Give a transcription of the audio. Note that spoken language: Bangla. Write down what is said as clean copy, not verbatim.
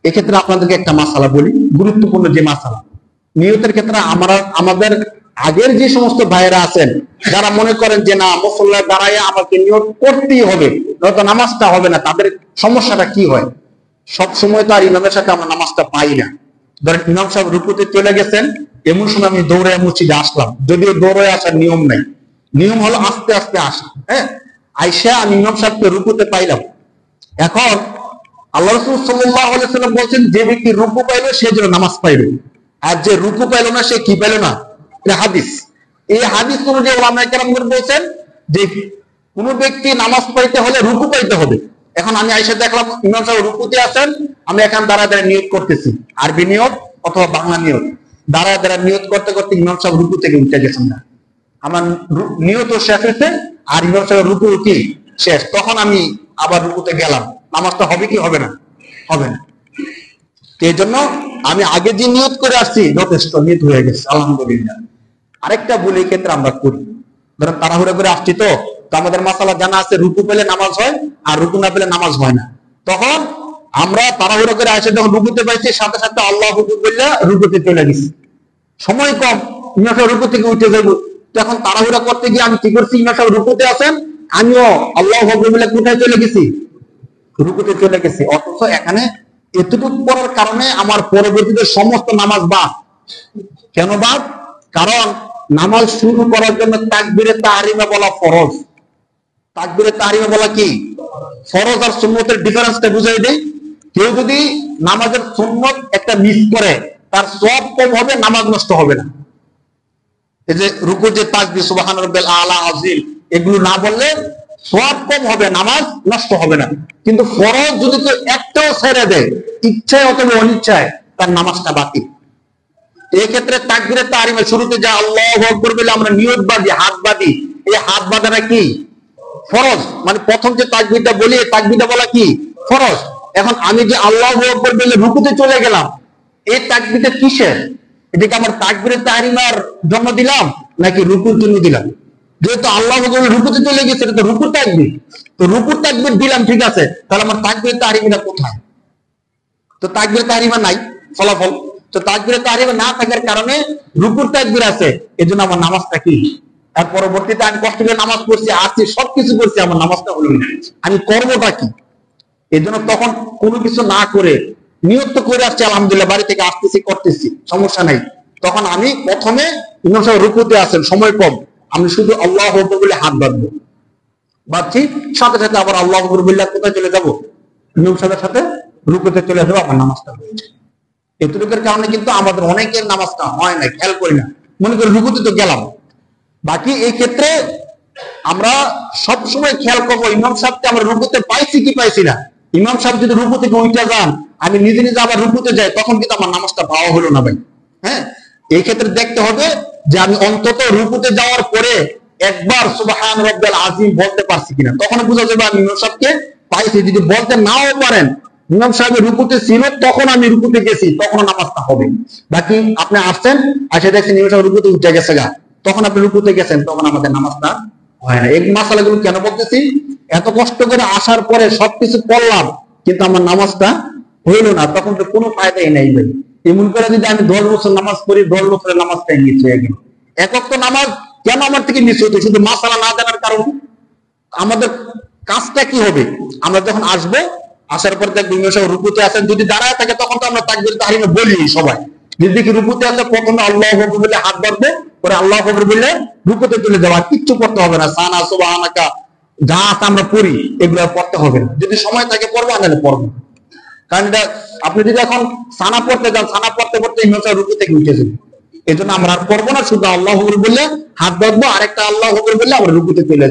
এক্ষেত্রে আপনাদেরকে একটা মাসালা বলি, গুরুত্বপূর্ণ যে মাসালা। নিয়তের ক্ষেত্রে আমাদের আগের যে সমস্ত ভাইয়েরা আছেন যারা মনে করেন যে না মুসল্লা দাঁড়ায় আমাকে নিয়ত করতেই হবে, নয়তো নামাজটা হবে না, তাদের সমস্যাটা কি হয়? সব সময় তো আর ইমামের সাথে আমরা নামাজটা পাই না। ধরেন ইমাম সাহেব রুকুতে চলে গেছেন, এমন সময় আমি দৌড়ে মসজিদে আসলাম, যদিও দৌড়ে আসার নিয়ম নাই, নিয়ম হলো আস্তে আস্তে আসা। হ্যাঁ, আইসা আমি ইমাম সাহেবকে রুকুতে পাইলাম। এখন আল্লাহ রাসূল সাল্লাল্লাহু আলাইহি ওয়াসাল্লাম বলেন যে ব্যক্তি রুকু পাইলো সে যেন নামাজ পাইলো, আর যে রুকু পাইলো না সে কি পাইলো না। এটা হাদিস। এই হাদিস অনুযায়ী ওলামায়ে কেরামগণ বলেন যে কোন ব্যক্তি নামাজ পড়তে হলে রুকু পাইতে হবে। এখন আমি আয়েশা দেখলাম ইমাম সাহেব রুকুতে আছেন, আমি এখন দাঁড়ায় দাঁড়ায় নিয়ত করতেছি, আরবি নিয়ত অথবা বাংলা নিয়ত। দাঁড়ায় দাঁড়ায় নিয়ত করতে করতে ইমাম সাহেব রুকু থেকে উঠে গেছেন না, আমার নিয়ত শেষ হয়েছে আর ইমাম সাহেব রুকু কি শেষ, তখন আমি আবার রুকুতে গেলাম। নামাজটা হবে কি হবে না? হবে না। এই জন্য আমি আগে যে নিয়ত করে আসছি যথেষ্ট, নিয়ত হয়ে গেছে, আলহামদুলিল্লাহ। আরেকটা ভুল এই ক্ষেত্রে আমরা করি, ধরেন তাড়াহুড়া করে আসছি তো আমাদের মাসালা জানা আছে রুকু পেলে নামাজ হয় আর রুকু না পেলে নামাজ হয় না। তখন আমরা তাড়াহুড়া করে আসে যখন রুকুতে পাইছি সাথে সাথে আল্লাহু আকবার বললে রুকুতে চলে গেছি, সময় কম, ইমাম সাহেব রুকু থেকে উঠে যাবো। তখন তাড়াহুড়া করতে গিয়ে আমি কি করছি, ইমাম সাহেব রুকুতে আছেন, আমিও আল্লাহু আকবার বলে কোথায় চলে গেছি? রুকুতে চলে গেছি। অথচ এখানে এতটুকু পড়ার কারণে আমার পরবর্তীতে সমস্ত নামাজ বাদ। কেন বাদ? কারণ নামাজ শুরু করার জন্য তাকবীরে তাহরিমা বলা ফরজ। তাকবীরে তাহরিমা বলা কি ফরজ, আর সুন্নতের ডিফারেন্সটা বুঝাই দেই। কেউ যদি নামাজের সুন্নত একটা মিস করে তার সওয়াব কম হবে, নামাজ নষ্ট হবে না। এই যে রুকুর যে তাকবীর সুবহান রাব্বিল আলা আযীম এগুলো না বললে সওয়াব কম হবে, নামাজ নষ্ট হবে না। কিন্তু ফরজ যদি কেউ একটাও ছেড়ে দেয় ইচ্ছায় অথবা অনিচ্ছায়, তার নামাজটা বাতিল। এই ক্ষেত্রে তাকবীরে তাহরিমা শুরুতে যা আল্লাহু আকবার বলে আমরা নিয়ত বাঁধি, হাত বাঁধি, এই হাত বাঁধাটা কি ফরজ, মানে প্রথম যে তাকবীরটা বলি এই তাকবীরটা বলা কি ফরজ। এখন আমি যে আল্লাহু আকবার বলে রুকুতে চলে গেলাম, এই তাকবীরটা কিসের? এটাকে আমার তাকবীরে তাহরিমার জন্য দিলাম নাকি রুকুর জন্য দিলাম? যেহেতু আল্লাহু আকবার রুকুতে চলে গেছে, এটা তো রুকুর তাকবীর, তো রুকুর তাকবীর দিলাম ঠিক আছে, তাহলে আমার তাকবীরে তাহরিমাটা কোথায়? তো তাকবীরে তাহরিমা নাই, ফলাফল তো তাকবীরে তাহরিমা না থাকার কারণে রুকুর তাকবীর আছে, এজন্য আমার নামাজটা কি? আর পরবর্তীতে আমি কষ্ট করে নামাজ পড়ছি, আসছি, সবকিছু করছি, আমার নামাজটা হলো না, আমি করবোটা কি? এজন্য তখন কোনো কিছু না করে নিয়ত করে আসছি, আলহামদুলিল্লাহ বাড়ি থেকে আসতেছি করতেছি সমস্যা নাই, তখন আমি প্রথমে ইমাম সাহেব রুকুতে আছেন, সময় কম, আমি শুধু আল্লাহু আকবার বলে হাত বাঁধবো, বাঁধছি, সাথে সাথে আবার আল্লাহু আকবার বলে কোথায় চলে যাবো? ইমাম সাহেবের সাথে রুকুতে চলে যাবো, আমার নামাজটা হয়েছে। এতটুকুর কারণে কিন্তু আমাদের অনেকের নামাজটা হয় না, খেয়াল করি না, মনে করি রুকুতে তো গেলাম। বাকি এই ক্ষেত্রে আমরা সব সময় খেয়াল করবো ইমাম সাহেবকে আমরা রুকুতে পাইছি কি পাইছি না। ইমাম সাহেব যদি রুকু থেকে উঠে যান, আমি নিজে নিজে আবার রুকুতে যাই, তখন কিন্তু আমার নামাজটা পাওয়া হলো না ভাই। হ্যাঁ, এই ক্ষেত্রে দেখতে হবে যে আমি অন্তত রুকুতে যাওয়ার পরে একবার সুবহান রাব্বিল আযীম বলতে পারছি কিনা, তখন বোঝা যাবে আমি ইমাম সাহেবকে পাইছি। যদি বলতে নাও পারেন, ইমাম সাহেব রুকুতে ছিল তখন আমি রুকুতে গেছি, তখন নামাজটা হবে। বাকি আপনি আসছেন আসে দেখছেন ইমাম সাহেব রুকুতে উঠে গেছে গা, তখন আপনি রুকুতে গেছেন, তখন আমাদের নামাজটা হয় না। এই মাসালাগুলো কেন বলতেছি, এত কষ্ট করে আসার পরে সবকিছু করলাম কিন্তু আমার নামাজটা হইল না, তখন তো কোনো ফায়দাই নাই ভাই। এমন করে যদি আমি 10 বছর নামাজ পড়ি, 10 বছরের নামাজটাই মিস হয়ে গেল। একক তো নামাজ কেন আমার থেকে মিস হতো? শুধু মাসালা না জানার কারণে। আমাদের কাজটা কি হবে? আমরা যখন আসবো, আসার পর দেখবো ইমাম সাহেব রুকুতে আছেন, যদি দাঁড়ায় থাকে তখন তো আমরা তাকবীর তাহরিমা বলি সবাই। যদি দেখি রুকুতে আছে, প্রথমে আল্লাহু আকবার বলে হাত বাঁধবো, পরে আল্লাহু আকবার বলে রুকুতে চলে যাওয়া, কিচ্ছু করতে হবে না। সানা সুবহানাকা যা আছে আমরা পড়ি, এগুলো পড়তে হবে না। যদি সময় থাকে পড়বো, আনালে পড়বো। কারণ এটা আপনি যদি এখন সানা পড়তে যান, সানা পড়তে পড়তে ইমাম সাহেব রুকু থেকে উঠে যাবে, এই জন্য আমরা আর পড়বো না, শুধু আল্লাহু আকবার বললে হাত বাঁধবো, আরেকটা আল্লাহু আকবার বললে আমরা রুকুতে চলে যাবো।